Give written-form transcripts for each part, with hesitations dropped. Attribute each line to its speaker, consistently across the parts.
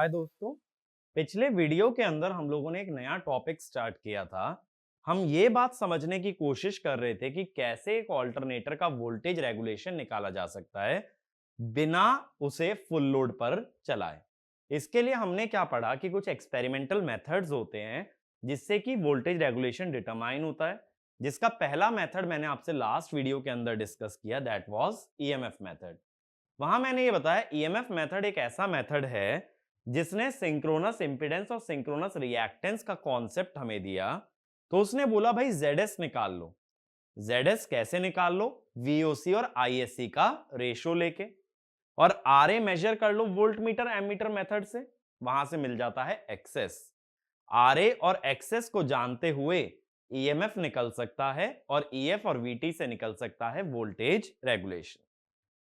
Speaker 1: हाय दोस्तों। पिछले वीडियो के अंदर हम लोगों ने एक नया टॉपिक स्टार्ट किया था। हम ये बात समझने की कोशिश कर रहे थे कि कैसे एक ऑल्टरनेटर का वोल्टेज रेगुलेशन निकाला जा सकता है बिना उसे फुल लोड पर चलाए। इसके लिए हमने क्या पढ़ा कि कुछ एक्सपेरिमेंटल मेथड्स होते हैं जिससे कि वोल्टेज रेगुलेशन डिटरमाइन होता है। जिसका पहला मेथड मैंने आपसे लास्ट वीडियो के अंदर डिस्कस किया, दैट वाज ईएमएफ मेथड। वहां मैंने ये बताया ईएमएफ मेथड एक ऐसा मेथड है जिसने सिंक्रोनस इंपेडेंस और सिंक्रोनस रिएक्टेंस का कॉन्सेप्ट हमें दिया। तो उसने बोला भाई जेडएस निकाल लो। जेडएस कैसे निकाल लो? वीओसी और आईएससी का रेशो लेके। और आरए मेजर कर लो वोल्ट मीटर एमीटर मेथड से। वहां से मिल जाता है एक्सेस। आरए और एक्सेस को जानते हुए ईएमएफ निकल सकता है और ईएफ और वीटी से निकल सकता है वोल्टेज रेगुलेशन।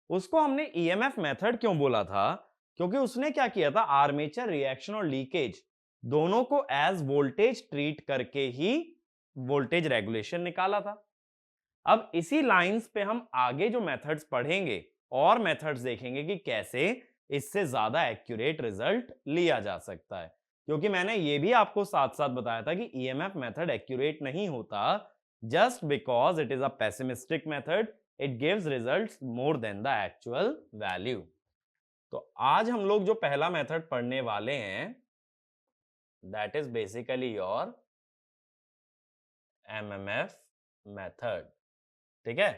Speaker 1: उसको हमने ईएमएफ मेथड क्यों बोला था? क्योंकि उसने क्या किया था, आर्मेचर रिएक्शन और लीकेज दोनों को एज वोल्टेज ट्रीट करके ही वोल्टेज रेगुलेशन निकाला था। अब इसी लाइंस पे हम आगे जो मेथड्स पढ़ेंगे और मेथड्स देखेंगे कि कैसे इससे ज्यादा एक्यूरेट रिजल्ट लिया जा सकता है। क्योंकि मैंने ये भी आपको साथ साथ बताया था कि ईएमएफ मेथड एक्यूरेट नहीं होता just because it is a pessimistic method. It gives results more than the actual value. तो आज हम लोग जो पहला मेथड पढ़ने वाले हैं that is basically your MMF method. ठीक है।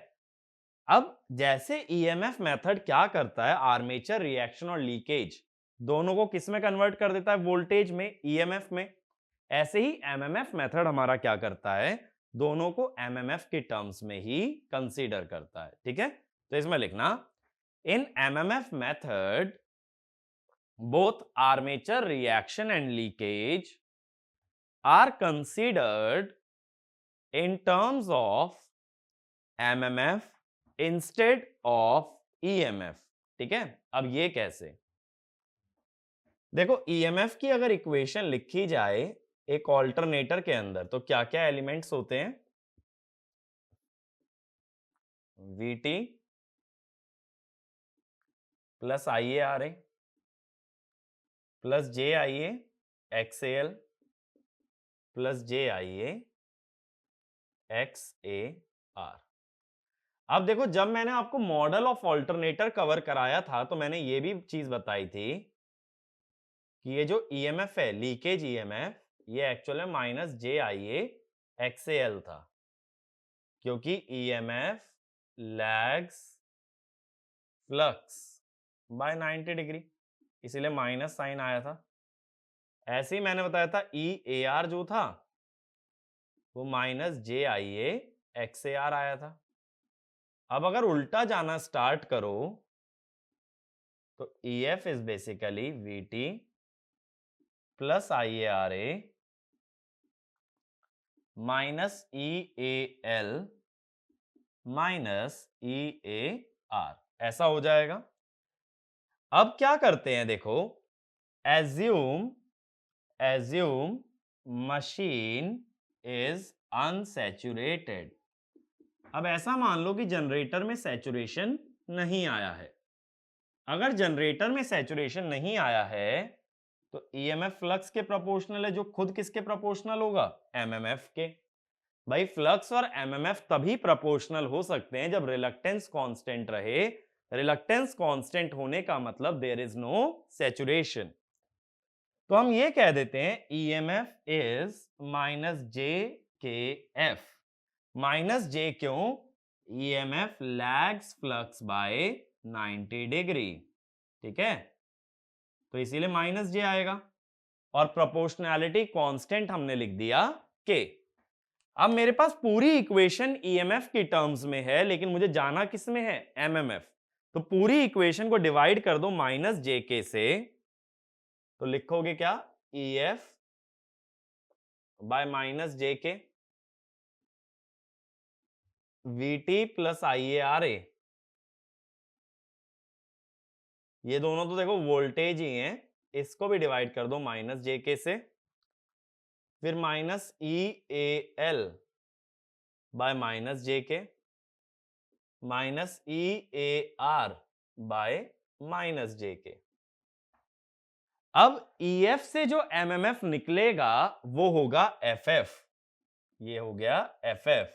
Speaker 1: अब जैसे ईएमएफ मेथड क्या करता है, आर्मेचर रिएक्शन और लीकेज दोनों को किस में कन्वर्ट कर देता है? वोल्टेज में, ईएमएफ में। ऐसे ही एमएमएफ मेथड हमारा क्या करता है, दोनों को एमएमएफ के टर्म्स में ही कंसीडर करता है। ठीक है। तो इसमें लिखना, in MMF method both armature reaction and leakage are considered in terms of MMF instead of EMF। ठीक है। अब ये कैसे? देखो, EMF की अगर इक्वेशन लिखी जाए एक ऑल्टरनेटर के अंदर तो क्या क्या एलिमेंट्स होते हैं? VT plus IARA plus JIA XAL plus JIA XAR। अब देखो, जब मैंने आपको मॉडल ऑफ ऑल्टरनेटर कवर कराया था तो मैंने ये भी चीज बताई थी कि ये जो ईएमएफ है, लीकेज ईएमएफ, ये एक्चुअल में minus J I A XL था। क्योंकि EMF lags flux by 90 degree, इसीलिए माइनस साइन आया था। ऐसे ही मैंने बताया था ई ए आर जो था वो minus J I A X A are आया था। अब अगर उल्टा जाना स्टार्ट करो तो EF is basically VT plus IARA minus EAL minus EAR, ऐसा हो जाएगा। अब क्या करते हैं, देखो, assume assume machine is unsaturated. अब ऐसा मान लो कि जनरेटर में सैचुरेशन नहीं आया है। अगर जनरेटर में सैचुरेशन नहीं आया है तो ईएमएफ फ्लक्स के प्रोपोर्शनल है, जो खुद किसके प्रोपोर्शनल होगा? एमएमएफ के। भाई, फ्लक्स और एमएमएफ तभी प्रोपोर्शनल हो सकते हैं जब रिलक्टेंस कांस्टेंट रहे। रिलक्टेंस कांस्टेंट होने का मतलब देयर इज नो सैचुरेशन। तो हम ये कह देते हैं ईएमएफ इज माइनस जे के एफ। माइनस जे क्यों? EMF lags flux by 90 degree. ठीक है। तो इसीलिए माइनस जे आएगा और प्रोपोर्शनैलिटी कांस्टेंट हमने लिख दिया के। अब मेरे पास पूरी इक्वेशन ईएमएफ की टर्म्स में है, लेकिन मुझे जाना किस में है? एमएमएफ। तो पूरी इक्वेशन को डिवाइड कर दो माइनस जे के से, तो लिखोगे क्या? EF बाय माइनस जे के VT प्लस IARA। ये दोनों तो देखो वोल्टेज ही हैं, इसको भी डिवाइड कर दो माइनस जे के से। फिर माइनस EAL बाय माइनस जे के माइनस EAR बाय माइनस जे के। अब EF से जो MMF निकलेगा वो होगा FF। ये हो गया FF।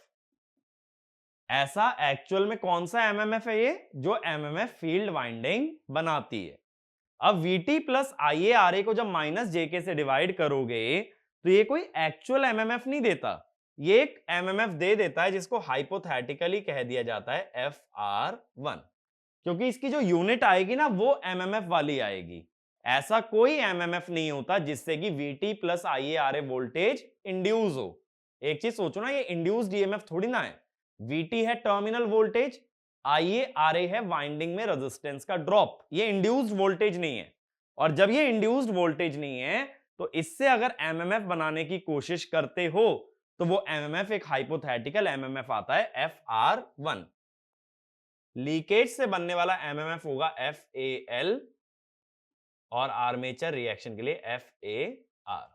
Speaker 1: ऐसा एक्चुअल में कौन सा MMF है ये? जो MMF फील्ड वाइंडिंग बनाती है। अब VT प्लस IARA को जब माइनस JK से डिवाइड करोगे तो ये कोई एक्चुअल MMF नहीं देता, ये एक MMF दे देता है जिसको हाइपोथेटिकली कह दिया जाता है FR1, क्योंकि इसकी जो यूनिट आएगी ना वो MMF वाली आएगी। ऐसा कोई MMF नहीं होता जिससे कि VT plus IARA voltage induce हो। एक चीज सोचो ना, ये इंड्यूस्ड EMF थोड़ी ना है। VT है टर्मिनल वोल्टेज, IARA है वाइंडिंग में रेजिस्टेंस का ड्रॉप, ये इंड्यूस्ड वोल्टेज नहीं है। और जब ये इंड्यूस्ड वोल्टेज नहीं है तो इससे अगर MMF बनाने की कोशिश करते हो तो वो MMF एक हाइपोथेटिकल MMF आता है FR1। लीकेज से बनने वाला MMF होगा FAL और आर्मेचर रिएक्शन के लिए FAR।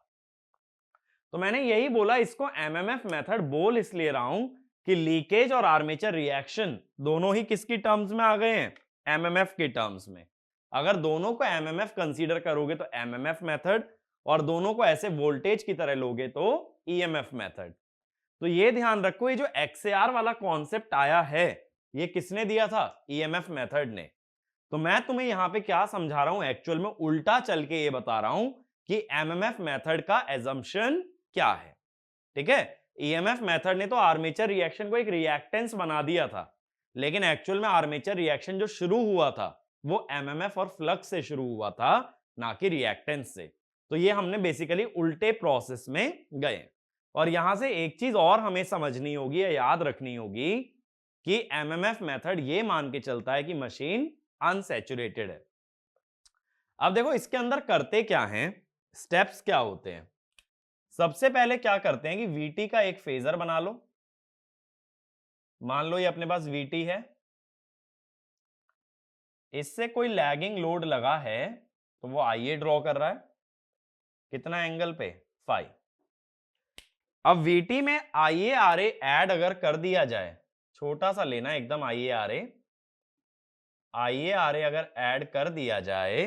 Speaker 1: तो मैंने यही बोला, इसको MMF मेथड बोल इसलिए रहा हूं कि लीकेज और आर्मेचर रिएक्शन दोनों ही किसकी टर्म्स में आ गए हैं? MMF के टर्म्स में। अगर दोनों को MMF कंसीडर करोगे तो MMF मेथड, और दोनों को ऐसे वोल्टेज की तरह लोगे तो EMF मेथड। तो ये ध्यान रखो, ये जो XAR वाला कॉन्सेप्ट आया है ये किसने दिया था? EMF मेथड ने। तो मैं तुम्हें यहां पे क्या समझा रहा हूं, एक्चुअल में उल्टा चल के ये बता रहा हूं कि MMF मेथड का एजम्पशन क्या है। ठीक है, EMF मेथड ने तो आर्मेचर रिएक्शन को एक रिएक्टेंस बना दिया था, लेकिन एक्चुअल में आर्मेचर रिएक्शन जो शुरू हुआ था वो MMF और फ्लक्स से शुरू हुआ था, ना कि रिएक्टेंस से। तो ये हमने बेसिकली उल्टे प्रोसेस में गए। और यहां से एक चीज और हमें समझनी होगी या याद रखनी होगी कि MMF मेथड ये मान के चलता है कि मशीन अनसैचुरेटेड है। अब देखो इसके अंदर करते क्या हैं, स्टेप्स क्या होते हैं। सबसे पहले क्या करते हैं कि VT का एक फेजर बना लो। मान लो ये अपने पास VT है, इससे कोई लैगिंग लोड लगा है तो वो IA ड्रॉ कर रहा है, कितना एंगल पे? फाई। अब VT में IARA ऐड अगर कर दिया जाए, छोटा सा लेना एकदम IARA अगर ऐड कर दिया जाए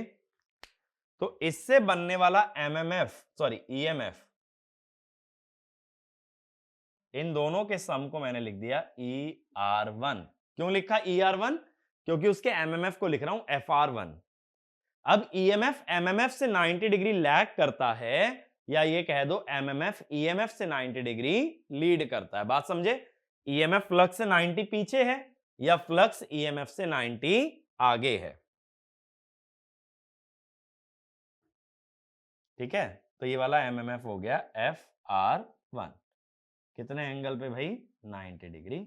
Speaker 1: तो इससे बनने वाला EMF, इन दोनों के सम को मैंने लिख दिया ER1। क्यों लिखा ER1? क्योंकि उसके MMF को लिख रहा हूं FR1। अब EMF MMF से 90 डिग्री लैग करता है, या ये कह दो MMF EMF से 90 डिग्री लीड करता है। बात समझे? EMF फ्लक्स से 90 पीछे है या फ्लक्स EMF से 90 आगे है। ठीक है, तो ये वाला MMF हो गया FR1, कितने एंगल पे भाई? 90 डिग्री,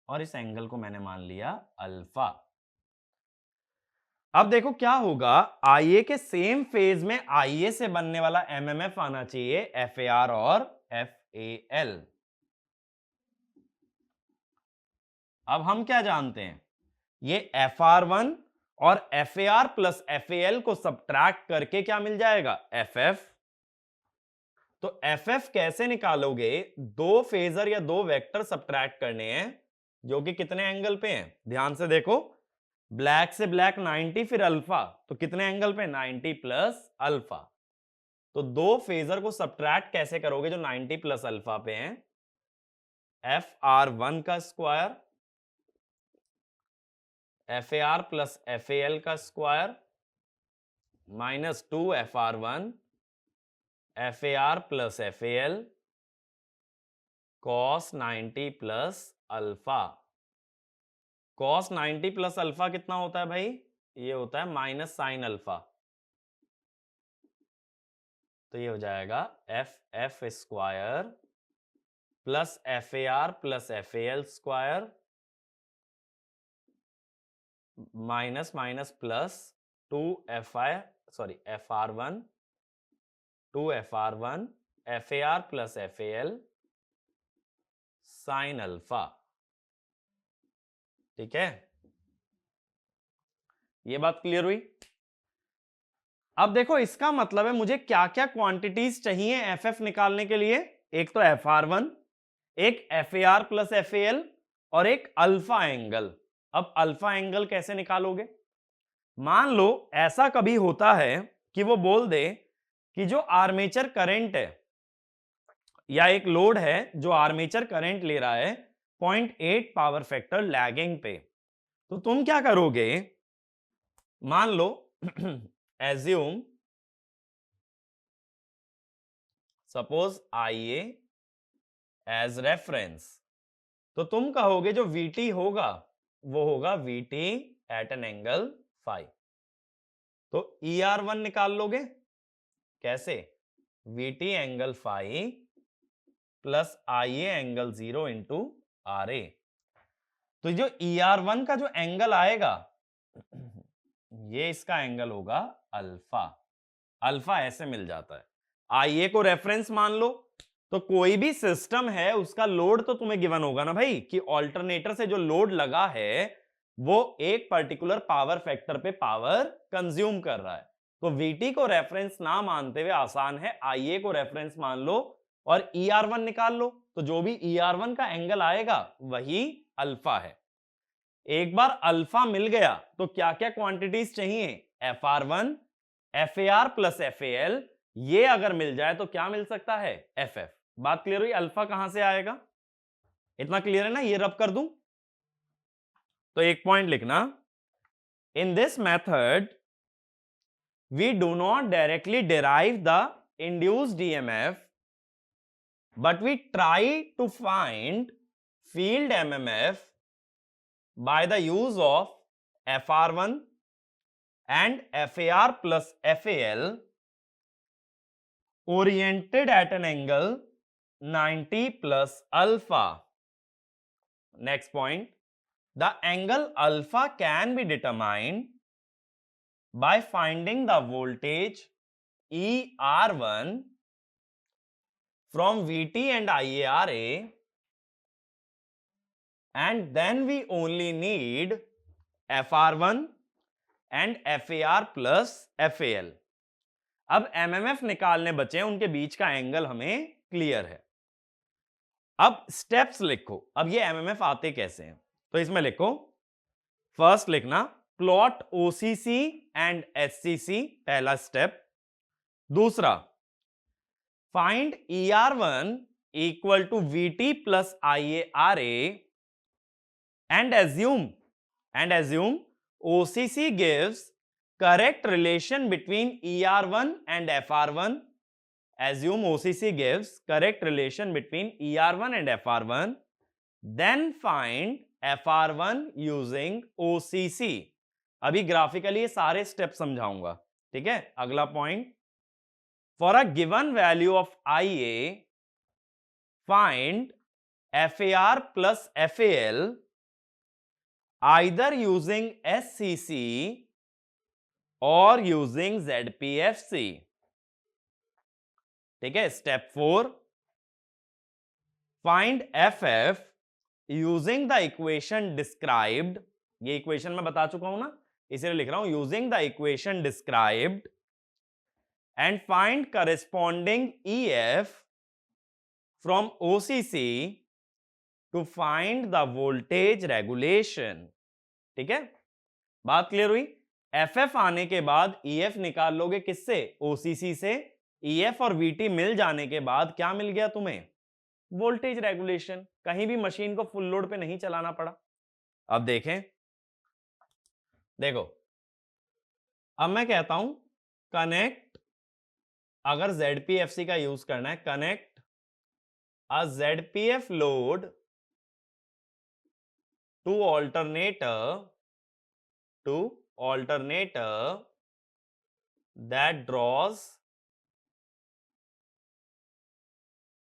Speaker 1: और इस एंगल को मैंने मान लिया अल्फा। अब देखो क्या होगा, IA के सेम फेज में IA से बनने वाला MMF आना चाहिए FAR और FAL। अब हम क्या जानते हैं, ये FR1 और FAR प्लस FAL को सब्ट्रैक्ट करके क्या मिल जाएगा? FF। तो FF कैसे निकालोगे? दो फेजर या दो वेक्टर सब्ट्रैक्ट करने हैं जो कि कितने एंगल पे हैं? ध्यान से देखो, ब्लैक से ब्लैक 90 फिर अल्फा, तो कितने एंगल पे? 90 प्लस अल्फा। तो दो फेजर को सब्ट्रैक्ट कैसे करोगे जो 90 प्लस अल्फा पे हैं? FR1 का स्क्वायर FAR प्लस FAL का square minus 2 FR1 FAR plus FAL cos 90 plus alpha. cos 90 plus alpha कितना होता है भाई? ये होता है माइनस साइन अल्फा। तो ये हो जाएगा FF square plus FAR plus FAL square minus minus plus 2 FR1 FAR plus FAL sine alpha. ठीक है, ये बात क्लियर हुई। अब देखो इसका मतलब है मुझे क्या क्या क्वांटिटीज चाहिए FF निकालने के लिए? एक तो FR1, एक FAR प्लस FAL और एक अल्फा एंगल। अब अल्फा एंगल कैसे निकालोगे? मान लो ऐसा कभी होता है कि वो बोल दे कि जो आर्मेचर करंट है या एक लोड है जो आर्मेचर करंट ले रहा है 0.8 पावर फैक्टर लैगिंग पे, तो तुम क्या करोगे? मान लो assume suppose IA as reference, तो तुम कहोगे जो VT होगा वो होगा VT at an angle five. तो ER1 निकाल लोगे कैसे? VT angle five plus IA angle 0 into RA। तो जो ER1 का जो एंगल आएगा ये इसका एंगल होगा अल्फा। अल्फा ऐसे मिल जाता है। IA को रेफरेंस मान लो, तो कोई भी सिस्टम है उसका लोड तो तुम्हें गिवन होगा ना भाई, कि ऑल्टरनेटर से जो लोड लगा है वो एक पर्टिकुलर पावर फैक्टर पे पावर कंज्यूम कर रहा है। तो VT को रेफरेंस ना मानते हुए आसान है, IA को रेफरेंस मान लो और ER1 निकाल लो, तो जो भी ER1 का एंगल आएगा वही अल्फा है। एक बार अल्फा मिल गया तो क्या क्या क्वांटिटीज चाहिए? FR1 FAR प्लस FAL, ये अगर मिल जाए तो क्या मिल सकता है? FF। बात क्लियर हुई? अल्फा कहां से आएगा? इतना क्लियर है ना? ये रब कर दूं तो एक पॉइंट लिखना, in this method we do not directly derive the induced EMF, but we try to find field MMF by the use of FR1 and FAR plus FAL oriented at an angle 90 plus alpha. Next point, the angle alpha can be determined by finding the voltage ER1 from VT and IARA, and then we only need FR1 and FAR plus FAL. अब MMF निकालने बचे हैं, उनके बीच का angle हमें clear है। अब steps लिखो, अब ये MMF आते कैसे हैं? तो इसमें लिखो, फर्स्ट लिखना प्लॉट OCC एंड SCC, पहला स्टेप। दूसरा, find ER1 equal to VT plus IARA and assume OCC gives correct relation between ER1 and FR1. Assume OCC gives correct relation between ER1 and FR1. Then find FR1 using OCC. अभी graphically ये सारे step समझाऊंगा, ठीक है? अगला point, for a given value of IA find FAR plus FAL either using SCC or using ZPFC, ठीक है? Step 4, find FF using the equation described, ये इक्वेशन मैं बता चुका हूं ना, इसलिए लिख रहा हूं using the equation described, and find corresponding EF from OCC to find the voltage regulation, ठीक है? बात क्लियर हुई? FF आने के बाद EF निकाल लोगे किससे? OCC से। EF और VT मिल जाने के बाद क्या मिल गया तुम्हें? Voltage regulation. कहीं भी मशीन को फुल लोड पे नहीं चलाना पड़ा। अब देखें, देखो, अब मैं कहता हूं कनेक्ट, अगर ZPFC का यूज करना है, connect a ZPF load to alternator that draws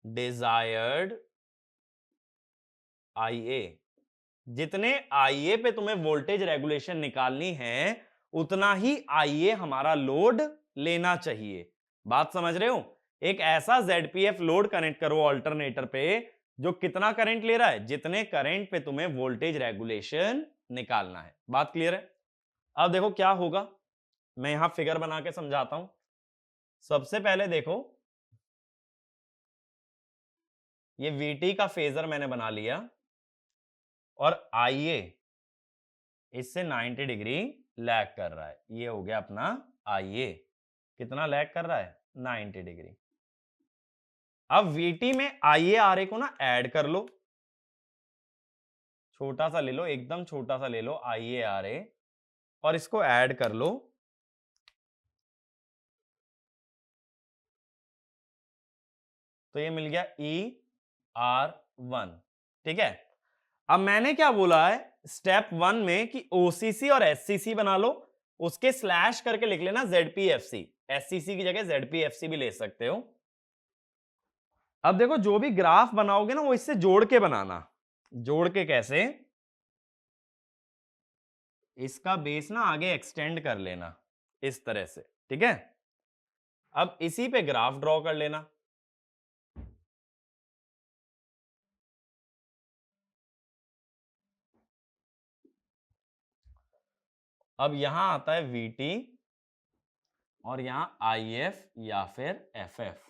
Speaker 1: desired IA। जितने IA पे तुम्हें वोल्टेज रेगुलेशन निकालनी है उतना ही IA हमारा लोड लेना चाहिए। बात समझ रहे हो? एक ऐसा ZPF लोड कनेक्ट करो ऑल्टरनेटर पे जो कितना करंट ले रहा है, जितने करंट पे तुम्हें वोल्टेज रेगुलेशन निकालना है। बात क्लियर है? अब देखो क्या होगा, मैं यहां फिगर बना के समझाता हूं। सबसे पहले देखो, ये VT का फेजर मैंने बना लिया और IA इससे 90 डिग्री लैग कर रहा है। ये हो गया अपना IA, कितना लैग कर रहा है 90 डिग्री। अब VT में IARA को ना ऐड कर लो, छोटा सा ले लो, एकदम छोटा सा ले लो IARA और इसको ऐड कर लो। तो ये मिल गया ER1, ठीक है। अब मैंने क्या बोला है स्टेप 1 में कि OCC और SCC बना लो, उसके स्लैश करके लिख लेना ZPFC, SCC की जगह ZPFC भी ले सकते हो। अब देखो जो भी ग्राफ बनाओगे ना वो इससे जोड़ के बनाना। जोड़ के कैसे? इसका बेस ना आगे एक्सटेंड कर लेना इस तरह से, ठीक है। अब इसी पे ग्राफ ड्रॉ कर लेना। अब यहां आता है VT और यहां IF या फिर FF।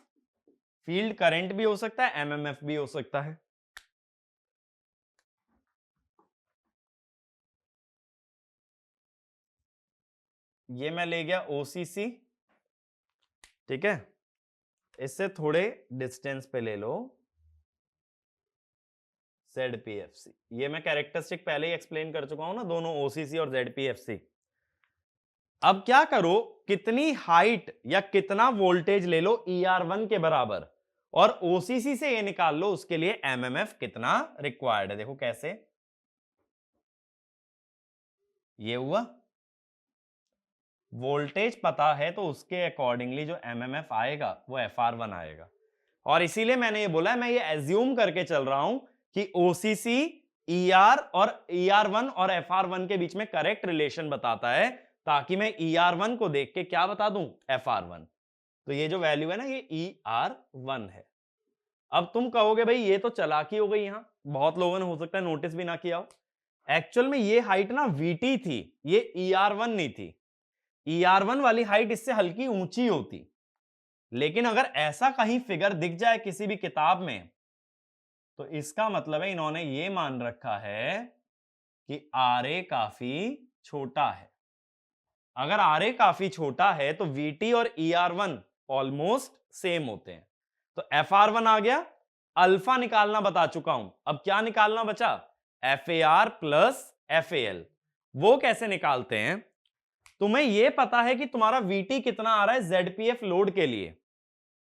Speaker 1: फील्ड करंट भी हो सकता है, MMF भी हो सकता है। ये मैं ले गया OCC, ठीक है। इससे थोड़े डिस्टेंस पे ले लो ZPFC। ये मैं कैरेक्टरिस्टिक पहले ही एक्सप्लेन कर चुका हूं ना, दोनों OCC और ZPFC। अब क्या करो, कितनी हाइट या कितना वोल्टेज ले लो ER1 के बराबर और OCC से ये निकाल लो उसके लिए MMF कितना रिक्वायर्ड है। देखो कैसे, ये हुआ वोल्टेज पता है तो उसके अकॉर्डिंगली जो MMF आएगा वो FR1 आएगा। और इसीलिए मैंने ये बोला है, मैं ये एज्यूम करके चल रहा हूं कि OCC ER और ER1 और FR1 के बीच में करेक्ट रिलेशन बताता है, ताकि मैं ER1 को देख के क्या बता दूं FR1। तो ये जो वैल्यू है ना ये ER1 है। अब तुम कहोगे भाई ये तो चालाकी हो गई, यहां बहुत लोगों ने हो सकता है नोटिस भी ना किया हो। एक्चुअल में ये हाइट ना VT थी, ये ER1 नहीं थी। ER1 वाली हाइट इससे हल्की ऊंची होती, लेकिन अगर ऐसा कहीं फिगर दिख जाए किसी भी किताब में तो इसका मतलब है इन्होंने ये मान रखा है कि RA काफी छोटा है। अगर RA काफी छोटा है तो VT और ER1 ऑलमोस्ट सेम होते हैं। तो FR1 आ गया, अल्फा निकालना बता चुका हूं। अब क्या निकालना बचा? FAR plus FAL। वो कैसे निकालते हैं? तुम्हें यह पता है कि तुम्हारा VT कितना आ रहा है ZPF लोड के लिए।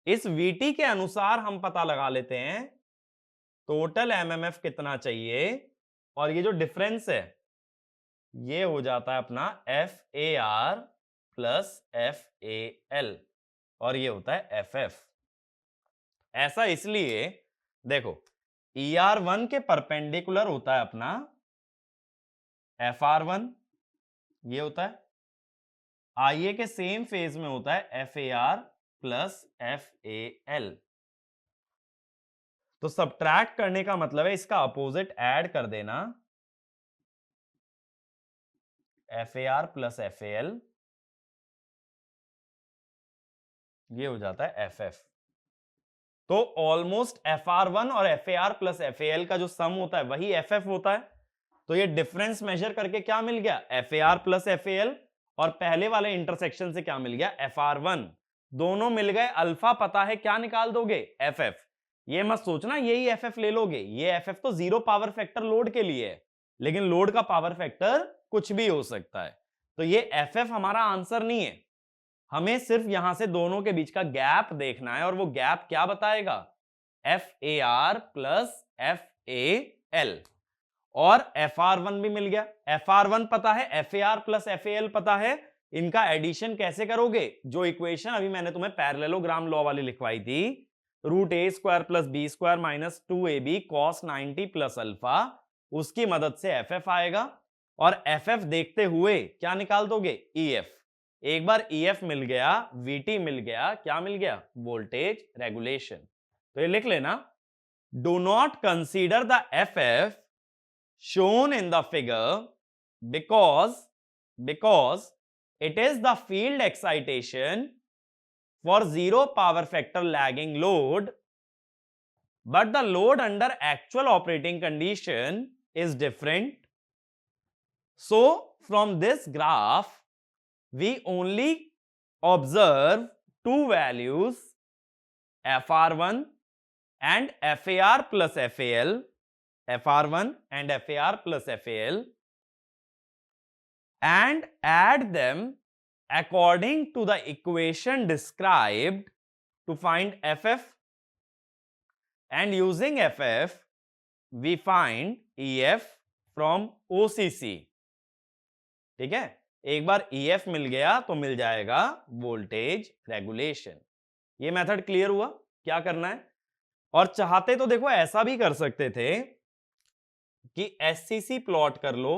Speaker 1: इस VT के अनुसार हम पता लगा लेते हैं टोटल MMF कितना चाहिए, और ये जो डिफरेंस है ये हो जाता है अपना FAR प्लस FAL और ये होता है FF। ऐसा इसलिए देखो ER1 के परपेंडिकुलर होता है अपना FR1, ये होता है IA के सेम फेज में होता है FAR प्लस FAL। तो सब्ट्रैक्ट करने का मतलब है इसका अपोजिट ऐड कर देना, FAR प्लस FAL, ये हो जाता है FF। तो ऑलमोस्ट FR1 और FAR प्लस FAL का जो सम होता है वही FF होता है। तो ये डिफरेंस मेजर करके क्या मिल गया? FAR प्लस FAL, और पहले वाले इंटरसेक्शन से क्या मिल गया? FR1। दोनों मिल गए, अल्फा पता है, क्या निकाल दोगे? FF। ये मत सोचना यही FF ले लोगे, ये FF तो जीरो पावर फैक्टर लोड के लिए है, लेकिन लोड का पावर फैक्टर कुछ भी हो सकता है। तो ये FF हमारा आंसर नहीं है, हमें सिर्फ यहां से दोनों के बीच का गैप देखना है, और वो गैप क्या बताएगा? FAR plus FAL। और FR1 भी मिल गया, FR1 पता है, FAR प्लस FAL पता है। इनका एडिशन कैसे करोगे? जो इक्वेशन अभी मैंने तुम्हें पैरेललोग्राम लॉ वाली लिखवाई थी, √a² plus b² minus 2ab cos 90 plus alpha, उसकी मदद से FF आएगा। और FF देखते हुए क्या निकाल दोगे? EF। एक बार EF मिल गया, VT मिल गया, क्या मिल गया? Voltage regulation. तो ये लिख लेना, do not consider the FF shown in the figure because it is the field excitation for zero power factor lagging load, but the load under actual operating condition is different So from this graph we only observe two values, FR1 and FAR plus FAL, FR1 and FAR plus FAL, and add them according to the equation described to find FF, and using FF we find EF from OCC. ठीक है, एक बार EF मिल गया तो मिल जाएगा voltage regulation. ये method clear हुआ क्या करना है? और चाहते तो देखो ऐसा भी कर सकते थे कि SCC प्लॉट कर लो।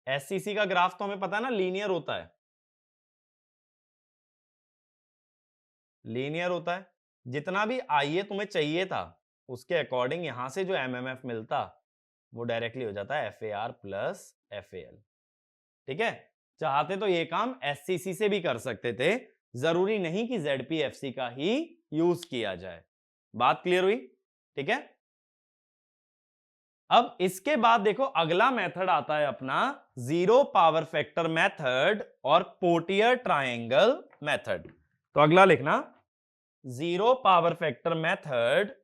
Speaker 1: SCC का ग्राफ तो हमें पता है ना, लीनियर होता है, लीनियर होता है। जितना भी IA तुम्हें चाहिए था उसके अकॉर्डिंग यहां से जो MMF मिलता वो डायरेक्टली हो जाता है FAR प्लस FAL। ठीक है, चाहते तो ये काम SCC से भी कर सकते थे, जरूरी नहीं कि ZPFC का ही यूज किया जाए। बात क्लियर हुई? ठीक है, अब इसके बाद देखो अगला मेथड आता है अपना जीरो पावर फैक्टर मेथड और पोर्टियर ट्रायंगल मेथड। तो अगला लिखना जीरो पावर फैक्टर मेथड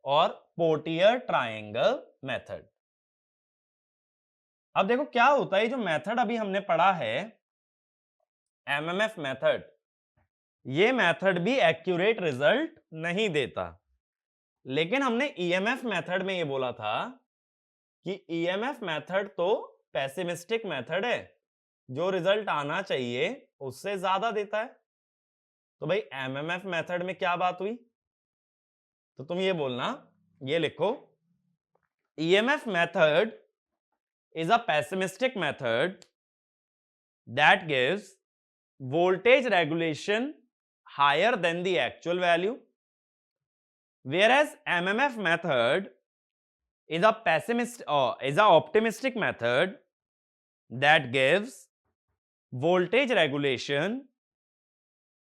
Speaker 1: और पोर्टियर ट्रायंगल मेथड। अब देखो क्या होता है, जो मेथड अभी हमने पढ़ा है MMF मेथड, ये मेथड भी एक्यूरेट रिजल्ट नहीं देता, लेकिन हमने EMF मेथड में ये बोला था कि EMF मेथड तो पेसिमिस्टिक मेथड है, जो रिजल्ट आना चाहिए उससे ज्यादा देता है। तो भाई MMF मेथड में क्या बात हुई? तो तुम ये बोलना, ये लिखो, EMF method is a pessimistic method that gives voltage regulation higher than the actual value, whereas MMF method is a optimistic method that gives voltage regulation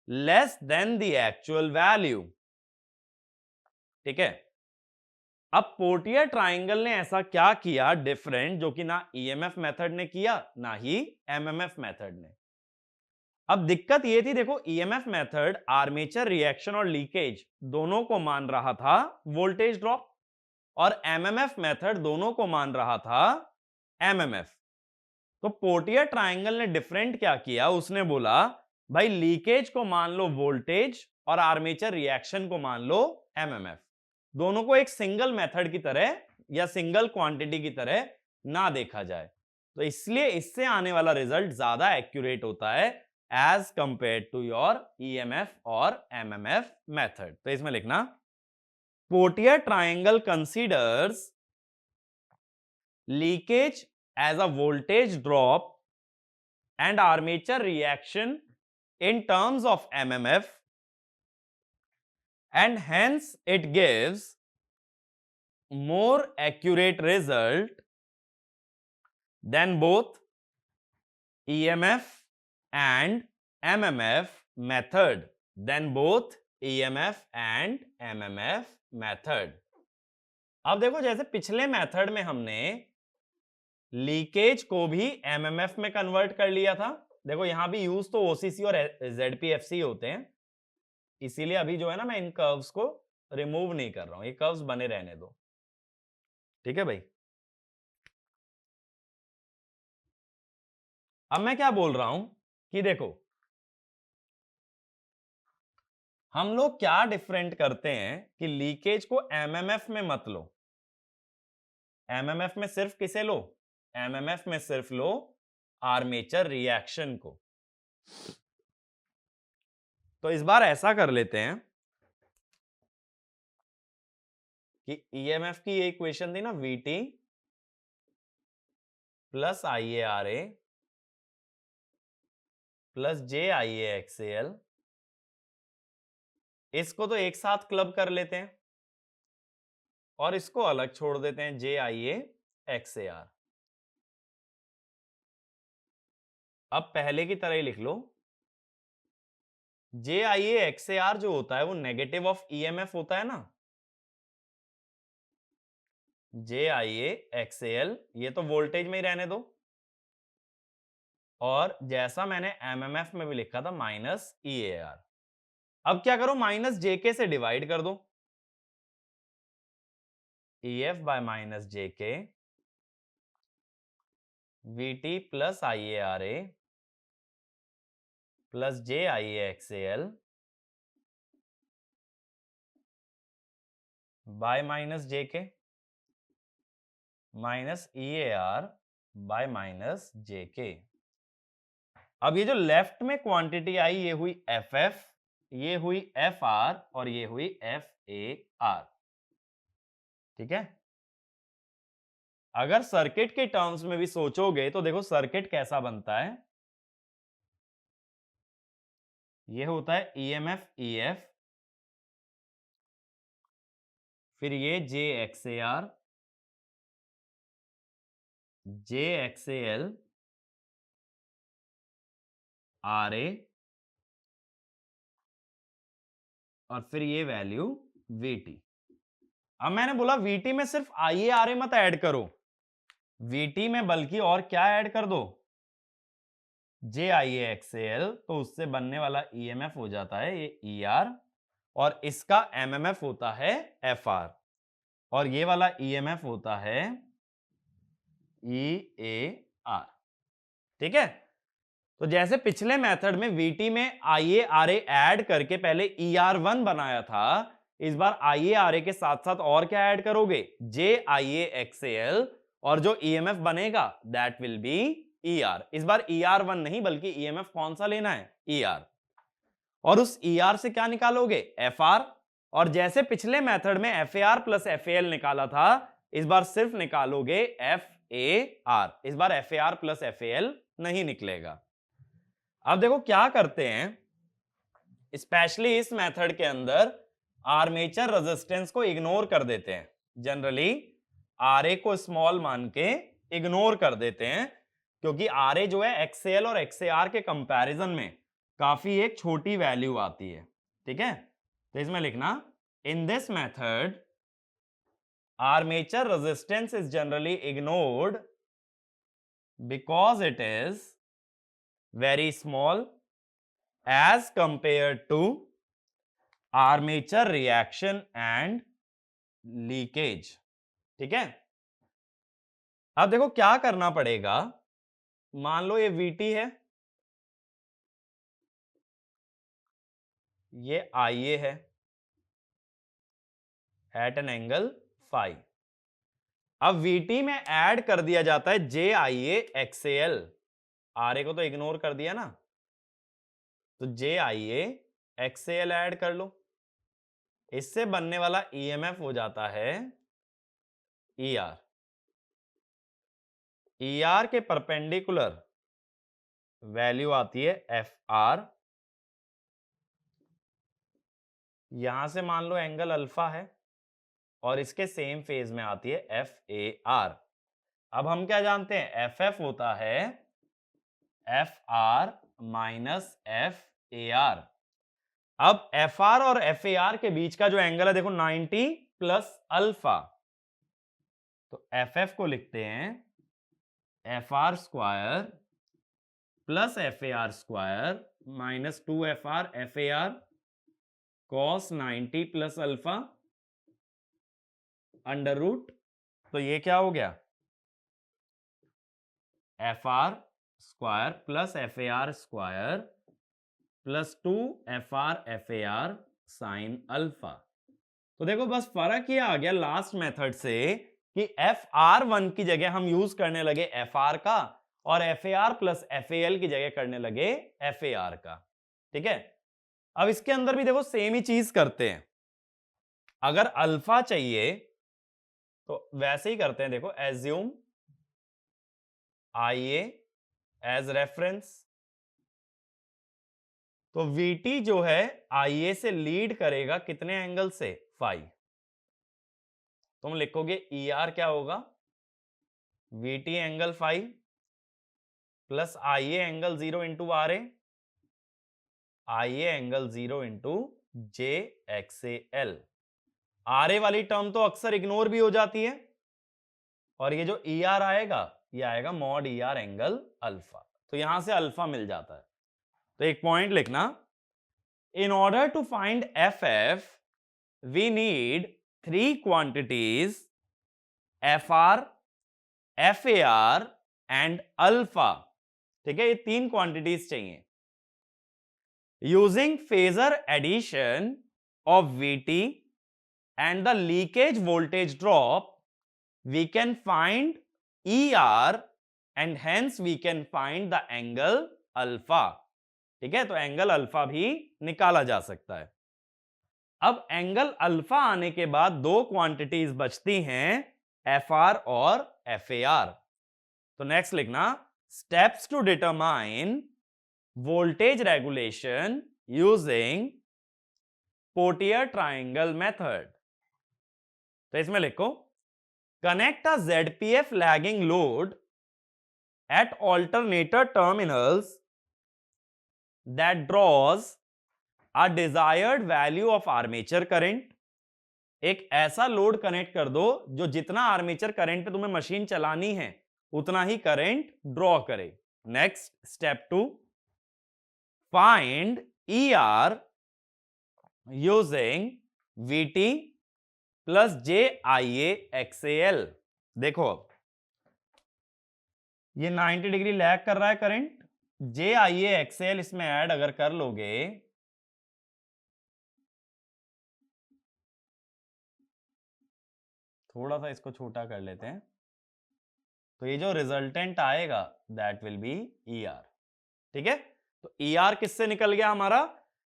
Speaker 1: less than the actual value। ठीक है, अब पोर्टियर triangle ने ऐसा क्या किया different, जो कि ना EMF मेथड ने किया ना ही MMF मेथड ने। अब दिक्कत ये थी, देखो EMF मेथड आर्मेचर रिएक्शन और लीकेज दोनों को मान रहा था वोल्टेज ड्रॉप, और MMF मेथड दोनों को मान रहा था MMF। तो पोर्टियर ट्रायंगल ने डिफरेंट क्या किया, उसने बोला भाई लीकेज को मान लो वोल्टेज और आर्मेचर रिएक्शन को मान लो MMF। दोनों को एक सिंगल मेथड की तरह या सिंगल क्वांटिटी की तरह ना देखा जाए, तो इसलिए इससे आने वाला रिजल्ट ज्यादा एक्यूरेट होता है as compare to your EMF और MMF मेथड। तो इसमें लिखना, Potier triangle considers leakage as a voltage drop and armature reaction in terms of MMF, and hence it gives more accurate result than both EMF and MMF method, than both EMF and MMF method। अब देखो जैसे पिछले method में हमने leakage को भी MMF में convert कर लिया था, देखो यहां भी यूज तो OCC और ZPFC होते हैं, इसीलिए अभी जो है ना मैं इन कर्व्स को रिमूव नहीं कर रहा हूं, ये कर्व्स बने रहने दो। ठीक है भाई, अब मैं क्या बोल रहा हूं कि देखो हम लोग क्या डिफरेंट करते हैं कि लीकेज को MMF में मत लो, MMF में सिर्फ किसे लो, MMF में सिर्फ लो आर्मेचर रिएक्शन को। तो इस बार ऐसा कर लेते हैं कि EMF की ये इक्वेशन थी ना, VT plus IARA plus JIAXAL, इसको तो एक साथ क्लब कर लेते हैं और इसको अलग छोड़ देते हैं, JIAXAR। अब पहले की तरह ही लिख लो, JIAXAR जो होता है वो नेगेटिव ऑफ EMF होता है ना, जे I A X A L, ये तो वोल्टेज में ही रहने दो, और जैसा मैंने एमएमएफ में भी लिखा था माइनस ई ए आर। अब क्या करो, माइनस जेके से डिवाइड कर दो, E F by minus J K V T plus I A R A plus J I A X A L by minus J K minus E A R by minus J K. अब ये जो left में quantity आई, ये हुई F F, ये हुई F R, और ये हुई एफ ए आर। ठीक है, अगर सर्किट के टर्म्स में भी सोचोगे तो देखो सर्किट कैसा बनता है। ये होता है ईएमएफ ई एफ, फिर ये J X A R, J X A L, R A, और फिर ये वैल्यू वीटी। अब मैंने बोला वीटी में सिर्फ आई ए आर ए मत ऐड करो, वीटी में बल्कि और क्या ऐड कर दो, जे I A X A L, तो उससे बनने वाला ईएमएफ हो जाता है ये ई आर, और इसका एमएमएफ होता है एफ आर, और ये वाला ईएमएफ होता है ई ए आर। ठीक है, तो जैसे पिछले मेथड में वीटी में आई ए आर ए ऐड करके पहले ई आर वन बनाया था, इस बार आई ए आर ए के साथ साथ और क्या ऐड करोगे, जे I A X A L, और जो ईएमएफ बनेगा that will be E R. इस बार ई आर वन नहीं बल्कि ईएमएफ कौन सा लेना है, ई आर, और उस ई आर से क्या निकालोगे, एफ आर, और जैसे पिछले मेथड में F A R plus F A L निकाला था, इस बार सिर्फ निकालोगे एफ ए आर, इस बार F A R plus F A L नहीं निकलेगा। अब देखो क्या करते हैं, स्पेशली इस मेथड के अंदर आर्मेचर रेजिस्टेंस को इग्नोर कर देते हैं, जनरली आर ए को स्मॉल मान के इग्नोर कर देते हैं, क्योंकि आर ए जो है एक्सएल और एक्सएआर के कंपैरिजन में काफी एक छोटी वैल्यू आती है। ठीक है, तो इसमें लिखना, in this method armature resistance is generally ignored because it is very small as compared to armature reaction and leakage। ठीक है, अब देखो क्या करना पड़ेगा, मान लो ये VT है, ये IA है एट एन एंगल फाई। अब VT में ऐड कर दिया जाता है JIA XAL, RA को तो इग्नोर कर दिया ना, तो JIA XAL ऐड कर लो, इससे बनने वाला ईएमएफ हो जाता है ER। ER के परपेंडिकुलर वैल्यू आती है FR, यहां से मान लो एंगल अल्फा है, और इसके सेम फेज में आती है FAR। अब हम क्या जानते हैं, FF होता है FR माइनस FAR। अब FR और FAR के बीच का जो एंगल है देखो 90 प्लस अल्फा, तो FF को लिखते हैं FR square plus FAR square minus 2FR FAR cos 90 plus alpha under root, तो ये क्या हो गया, FR square plus FAR square plus 2FR FAR sine alpha. तो देखो बस फर्क ये आ गया लास्ट मेथड से कि FR1 की जगह हम यूज करने लगे FR का, और FAR प्लस FAL की जगह करने लगे FAR का। ठीक है, अब इसके अंदर भी देखो सेम ही चीज करते हैं, अगर अल्फा चाहिए तो वैसे ही करते हैं, देखो एज्यूम IA एज रेफरेंस, तो VT जो है IA से लीड करेगा कितने एंगल से, फाई। तुम लिखोगे ER क्या होगा, VT angle phi plus IA angle 0 into RA, IA angle 0 into JXAL। RA वाली टर्म तो अक्सर इग्नोर भी हो जाती है, और ये जो ई आर आएगा ये आएगा mod E R angle alpha. तो यहां से अल्फा मिल जाता है। तो एक पॉइंट लिखना, in order to find F F we need 3 quantities F R, F A R and alpha. ठीक है, ये 3 क्वांटिटीज चाहिए। Using phasor addition of VT and the leakage voltage drop, we can find ER and hence we can find the angle alpha। ठीक है, तो angle alpha भी निकाला जा सकता है। अब एंगल अल्फा आने के बाद 2 क्वांटिटीज बचती हैं, FR और FAR। तो नेक्स्ट लिखना, steps to determine voltage regulation using Potier triangle method. तो इसमें लिखो, connect a ZPF lagging load at alternator terminals that draws a desired value of armature current. एक ऐसा लोड कनेक्ट कर दो जो जितना आर्मेचर करंट पे तुम्हें मशीन चलानी है उतना ही करंट ड्रॉ करे। Next step 2, find ER using VT plus JIA/XAL। देखो अब ये 90 डिग्री लैग कर रहा है करंट, JIA/XAL इसमें ऐड अगर कर लोगे थोड़ा सा इसको छोटा कर लेते हैं, तो ये जो रिजल्टेंट आएगा दैट विल बी ER। ठीक है, तो ER किससे निकल गया हमारा,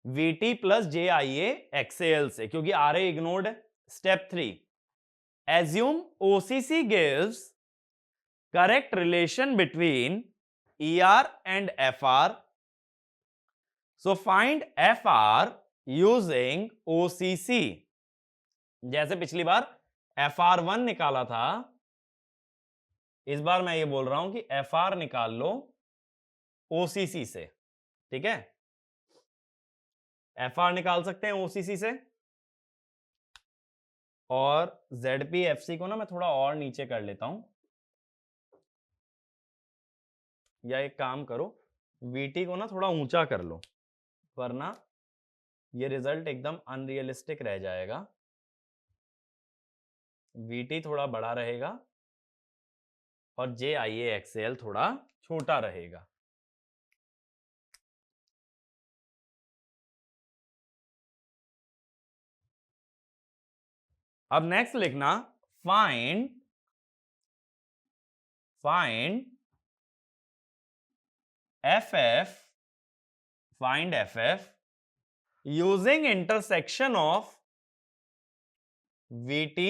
Speaker 1: VT प्लस JIA/XAL से, क्योंकि RA इग्नोर्ड है। Step 3, assume OCC gives correct relation between ER and FR, so find FR using OCC। जैसे पिछली बार FR1 निकाला था, इस बार मैं ये बोल रहा हूं कि FR निकाल लो OCC से। ठीक है, FR निकाल सकते हैं OCC से, और ZPFC को ना मैं थोड़ा और नीचे कर लेता हूं, या एक काम करो VT को ना थोड़ा ऊंचा कर लो, वरना ये रिजल्ट एकदम अनरियलिस्टिक रह जाएगा। VT थोड़ा बड़ा रहेगा और JIA/XAL थोड़ा छोटा रहेगा। अब नेक्स्ट लिखना, find FF using intersection of VT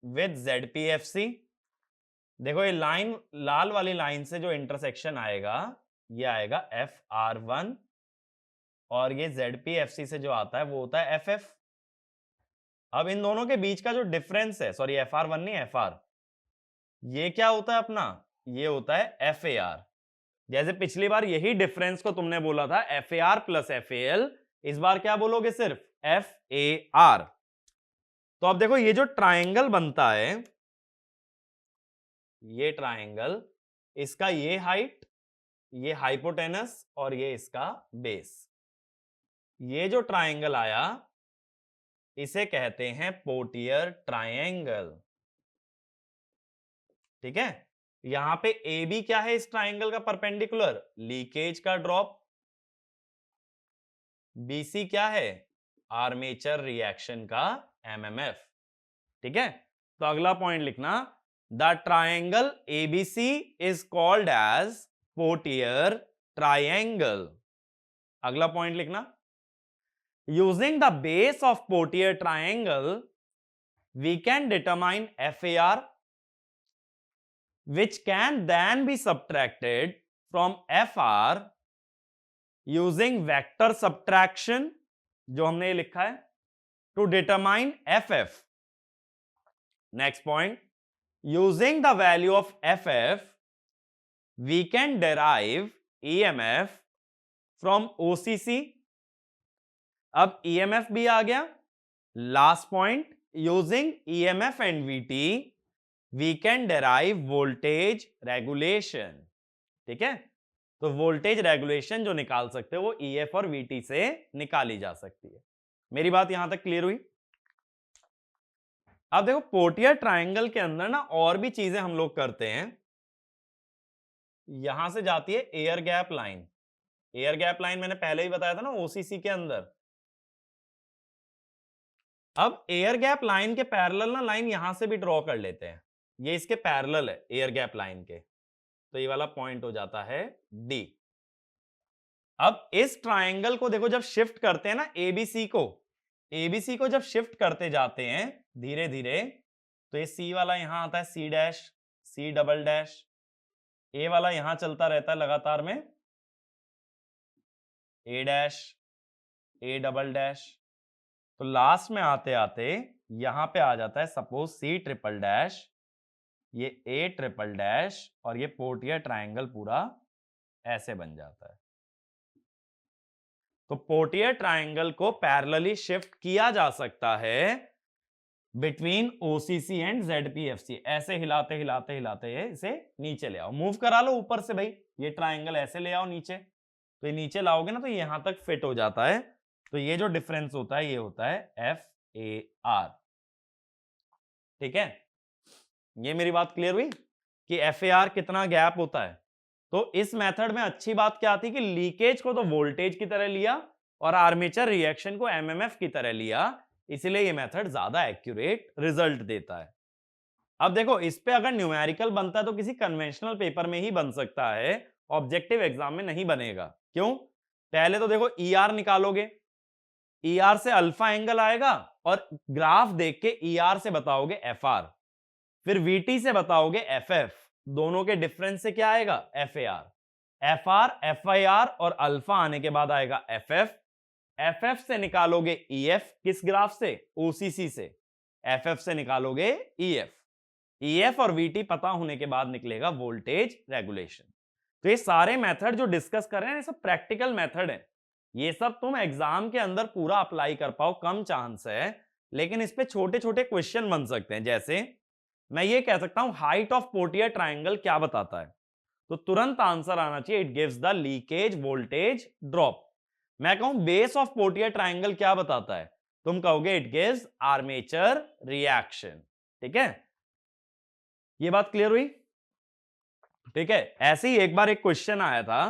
Speaker 1: with ZPFC। देखो ये लाइन, लाल वाली लाइन से जो इंटरसेक्शन आएगा ये आएगा FR1, और ये ZPFC से जो आता है वो होता है FF। अब इन दोनों के बीच का जो डिफरेंस है, सॉरी FR1 नहीं FR, ये क्या होता है अपना, ये होता है FAR। जैसे पिछली बार यही डिफरेंस को तुमने बोला था FAR प्लस FAL, इस बार क्या बोलोगे, सिर्फ FAR। तो अब देखो ये जो ट्रायंगल बनता है, ये ट्रायंगल, इसका ये हाइट, ये हाइपोटेनस और ये इसका बेस, ये जो ट्रायंगल आया इसे कहते हैं पोटियर ट्रायंगल। ठीक है, यहां पे AB क्या है इस ट्रायंगल का परपेंडिकुलर, लीकेज का ड्रॉप। BC क्या है, आर्मेचर रिएक्शन का MMF। ठीक है, तो अगला पॉइंट लिखना, the triangle ABC is called as Potier triangle. अगला पॉइंट लिखना, using the base of Potier triangle we can determine FAR which can then be subtracted from FR using vector subtraction, जो हमने ये लिखा है, to determine FF। Next point, using the value of FF we can derive EMF from OCC। अब EMF भी आ गया। Last point, using EMF and VT we can derive voltage regulation. ठीक है, तो वोल्टेज रेगुलेशन जो निकाल सकते हो वो ईएफ और वीटी से निकाली जा सकती है। मेरी बात यहां तक क्लियर हुई? अब देखो पोर्टियर ट्रायंगल के अंदर ना और भी चीजें हम लोग करते हैं। यहां से जाती है air gap line. Air gap line मैंने पहले ही बताया था ना ओसीसी के अंदर। अब एयर गैप लाइन के पैरेलल ना लाइन यहां से भी ड्रॉ कर लेते हैं। ये इसके पैरेलल है एयर गैप लाइन के, तो ये वाला पॉइंट हो जाता है डी। अब इस ट्रायंगल को देखो, जब शिफ्ट करते हैं ना एबीसी को जब शिफ्ट करते जाते हैं धीरे धीरे, तो ये सी वाला यहां आता है, C dash, C double dash, A वाला यहां चलता रहता है लगातार में, A dash, A double dash, तो लास्ट में आते आते यहां पे आ जाता है सपोज सी ट्रिपल डैश, ये ए ट्रिपल डैश, और ये पोर्टियर ट्रायंगल पूरा ऐसे बन जाता है। तो पोर्टियर ट्रायंगल को पैरेलली शिफ्ट किया जा सकता है बिटवीन ओसीसी एंड जेडपीएफसी। ऐसे हिलाते हिलाते हिलाते इसे नीचे ले आओ, मूव करा लो ऊपर से भाई, ये ट्रायंगल ऐसे ले आओ नीचे, तो ये नीचे लाओगे ना तो यहां तक फिट हो जाता है। तो ये जो डिफरेंस होता है ये होता है एफ ए आर। ठीक है, ये मेरी बात क्लियर हुई कि एफ ए आर कितना गैप होता है। तो इस मेथड में अच्छी बात क्या थी कि लीकेज को तो वोल्टेज की तरह लिया और आर्मेचर रिएक्शन को एमएमएफ की तरह लिया, इसलिए ये मेथड ज्यादा एक्यूरेट रिजल्ट देता है। अब देखो इस पे अगर न्यूमेरिकल बनता है तो किसी कन्वेंशनल पेपर में ही बन सकता है, ऑब्जेक्टिव एग्जाम में नहीं बनेगा। क्यों? पहले तो देखो ईआर निकालोगे, ईआर से अल्फा एंगल आएगा और ग्राफ देख के ईआर से बताओगे एफआर, फिर वीटी से बताओगे एफएफ, दोनों के डिफरेंस से क्या आएगा एफएआर, एफआर एफआईआर और अल्फा आने के बाद आएगा एफएफ, एफएफ से निकालोगे ईएफ, किस ग्राफ से ओसीसी से, एफएफ से निकालोगे ईएफ, ईएफ और वीटी पता होने के बाद निकलेगा वोल्टेज रेगुलेशन। तो ये सारे मेथड जो डिस्कस कर रहे हैं ये सब प्रैक्टिकल मेथड है, ये सब तुम एग्जाम के अंदर पूरा अप्लाई कर पाओ कम चांस है, लेकिन इस पे छोटे छोटे क्वेश्चन बन सकते हैं। जैसे मैं ये कह सकता हूं हाइट ऑफ पोर्टियर ट्रायंगल क्या बताता है, तो तुरंत आंसर आना चाहिए it gives the leakage voltage drop. मैं कहूं बेस ऑफ पोर्टियर ट्रायंगल क्या बताता है, तुम कहोगे इट गिव्स आर्मेचर रिएक्शन। ठीक है, ये बात क्लियर हुई? ठीक है, ऐसे ही एक बार एक क्वेश्चन आया था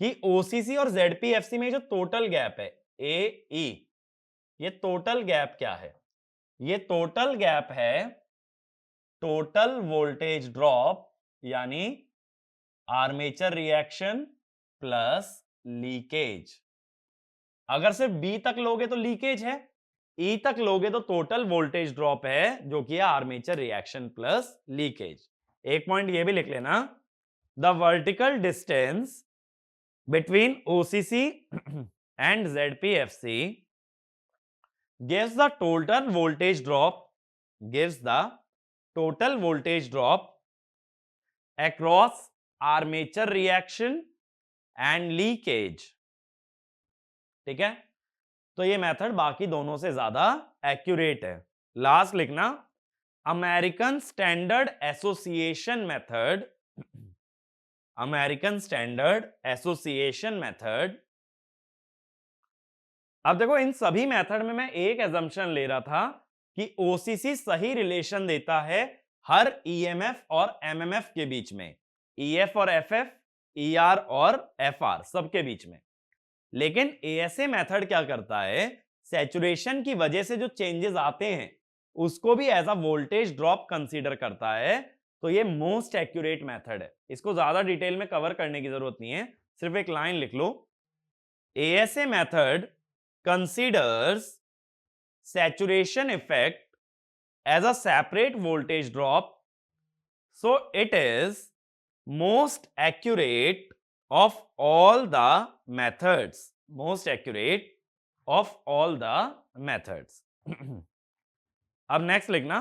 Speaker 1: कि ओसीसी और जेडपीएफसी में जो टोटल गैप है ए ई, ये टोटल गैप क्या है? ये टोटल गैप है टोटल वोल्टेज ड्रॉप, यानी आर्मेचर रिएक्शन प्लस लीकेज। अगर सिर्फ बी तक लोगे तो लीकेज है, ई तक लोगे तो टोटल वोल्टेज ड्रॉप है जो कि है आर्मेचर रिएक्शन प्लस लीकेज। एक पॉइंट ये भी लिख लेना, the vertical distance between OCC and ZPFC gives the total voltage drop, gives the total voltage drop across armature reaction and leakage। ठीक है, तो ये मेथड बाकी दोनों से ज्यादा एक्यूरेट है। लास्ट लिखना, American standard association method, American standard association method. अब देखो इन सभी मेथड में मैं एक एजम्पशन ले रहा था कि ओसीसी सही रिलेशन देता है हर ईएमएफ और एमएमएफ के बीच में, ईएफ और एफएफ, ईआर और एफआर सबके बीच में। लेकिन एएसए मेथड क्या करता है, सैचुरेशन की वजह से जो चेंजेस आते हैं उसको भी as a voltage drop consider करता है। तो ये मोस्ट एक्यूरेट मेथड है, इसको ज्यादा डिटेल में कवर करने की जरूरत नहीं है, सिर्फ एक लाइन लिख लो, ASA method considers saturation effect as a separate voltage drop, so it is most accurate of all the methods, most accurate of all the methods। अब नेक्स्ट लिखना,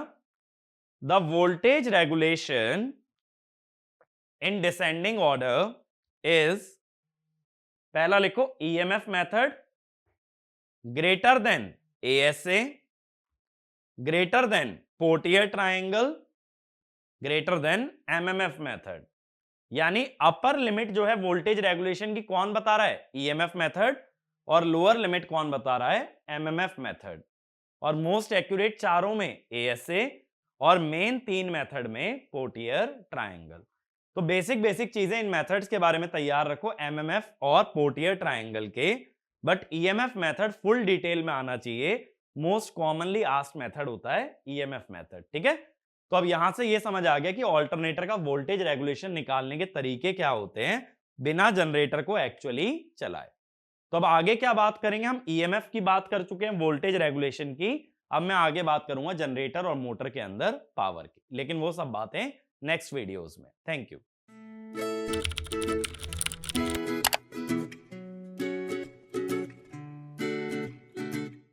Speaker 1: the voltage regulation in descending order is, पहला लिखो EMF method greater than ASA, greater than Portier triangle, greater than MMF method. यानी upper limit जो है voltage regulation की कौन बता रहा है, ईएमएफ मेथड, और लोअर लिमिट कौन बता रहा है, एमएमएफ मेथड। और मोस्ट एक्यूरेट चारों में एएसए, और मेन 3 मेथड में पोर्टियर ट्रायंगल। तो बेसिक बेसिक चीजें इन मेथड्स के बारे में तैयार रखो, एमएमएफ और पोर्टियर ट्रायंगल के। But EMF method full detail में आना चाहिए। मोस्ट कॉमनली आस्क्ड मेथड होता है ईएमएफ मेथड, ठीक है। तो अब यहां से ये समझ आ गया कि ऑल्टरनेटर का वोल्टेज रेगुलेशन निकालने के तरीके क्या होते हैं बिना जनरेटर को एक्चुअली चलाए। तो अब आगे क्या बात करेंगे, हम ईएमएफ की बात कर चुके हैं, वोल्टेज रेगुलेशन की। अब मैं आगे बात करूंगा जनरेटर और मोटर के अंदर पावर की, लेकिन वो सब बातें नेक्स्ट वीडियोस में। Thank you.